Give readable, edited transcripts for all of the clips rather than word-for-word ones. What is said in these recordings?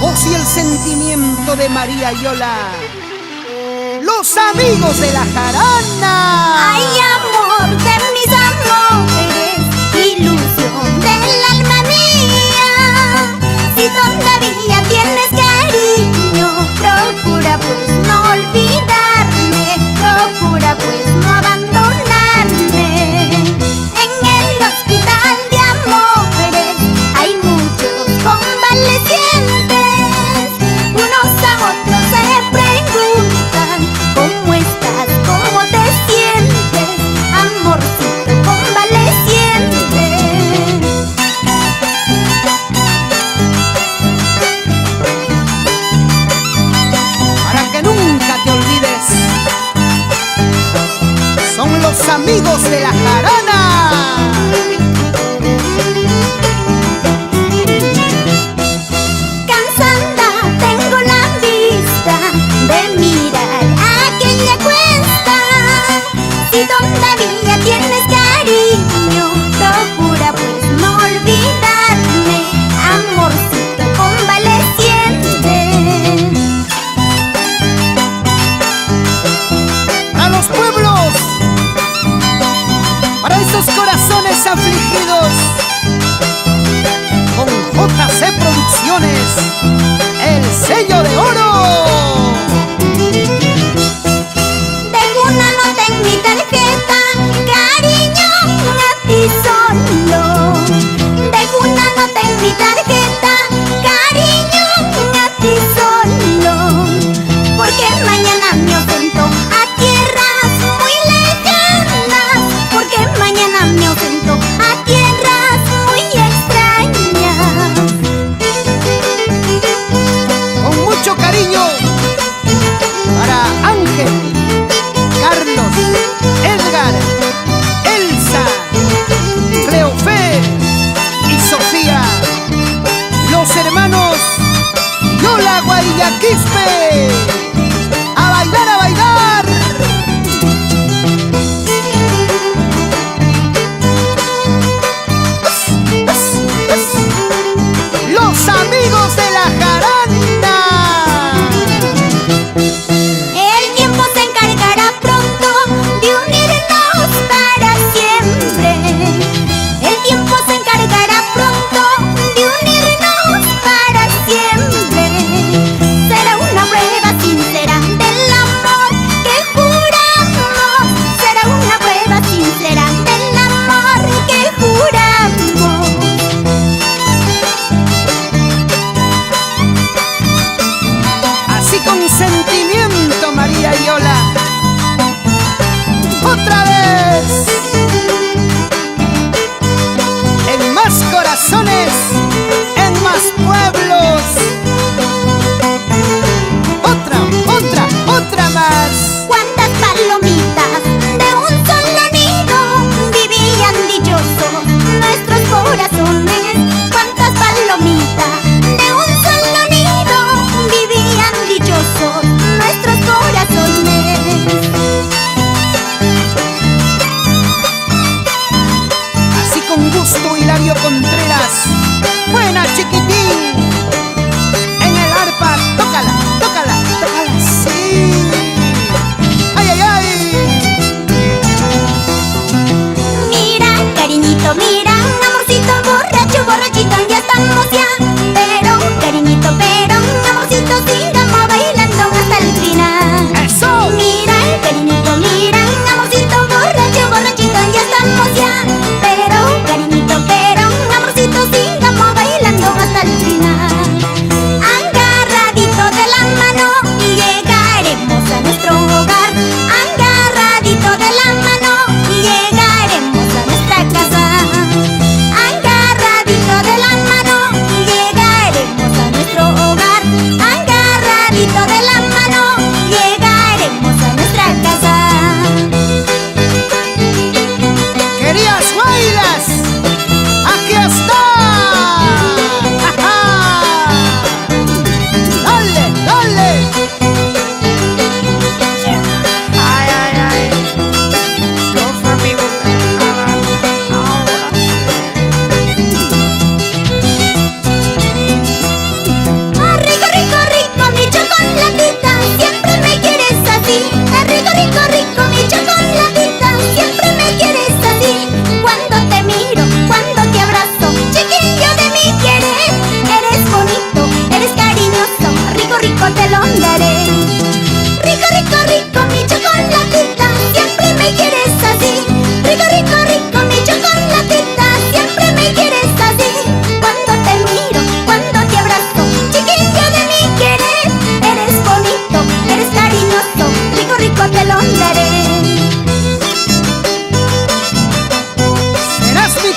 voz y el sentimiento de María Yola, los amigos de la jarana. Ay, amor de mis amores, ilusión del alma mía, si todavía tienes cariño, procura pues no olvidarme, procura pues no abandonarme. En el hospital de amores hay muchos convalecientes, unos a otros se preguntan ¿cómo estás? ¿Cómo te sientes? Amorcito convaleciente. Para que nunca te olvides, son los amigos de la jarana. Cansada tengo la vista de mirar aquella cuesta, si todavía tienes cariño, procura pues no olvidarme, amorcito convaleciente. Para los pueblos, para esos corazones afligidos, con JC Producciones, el sello de oro. Dejo una nota en mi tarjeta, cariño, a ti solo. Dejo una nota en mi tarjeta, cariño, a ti solo. Porque mañana me ausento a tierras muy lejanas, porque mañana me ausento a tierras muy extrañas. Con mucho cariño para Ángel, Carlos, Edgar, Elsa, Cleofé y Sofía, los hermanos Yola Guayaquispe. ¡A bailar, a bailar! Los amigos de la jarana. El tiempo se encargará pronto de unirnos para siempre. El tiempo se encargará pronto de unirnos para siempre. Será una prueba sincera del amor que juramos. Será una prueba sincera del amor que juramos. Así con sentimiento, María Yola. Otra vez. En más corazones, en más pueblos. Otra más. Cuántas palomitas de un solo nido vivían dichosos nuestros corazones. Cuántas palomitas de un solo nido vivían dichosos nuestros corazones. Así con gusto, Hilario Contreras. Buena, chiquitín. En el arpa, tócala, tócala, tócala, sí. ¡Ay, ay, ay! Mira, cariñito, mira, amorcito borracho, borrachito, ya estamos ya. Pero, cariñito, pero, amorcito, sigamos bailando hasta el final. ¡Eso! Mira, cariñito, mira, amorcito borracho, borrachito, ya estamos ya. Pero, cariñito, pero, amorcito, sigamos bailando hasta el final. Agarradito de la mano y llegaremos a nuestro hogar. Agarradito de la mano y llegaremos a nuestra casa. Agarradito de la mano y llegaremos a nuestro hogar. Agarradito de la mano llegaremos a nuestra casa. ¿Querías bailas? ¡Aquí está! ¡Ajá! ¡Dale, dale! Ay, ay, ay, los amigos de la jarana ahora sí. Arriba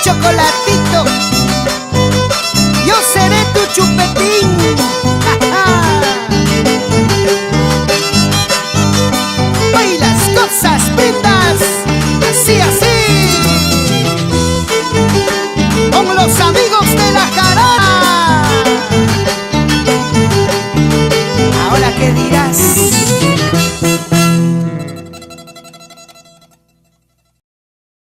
chocolate.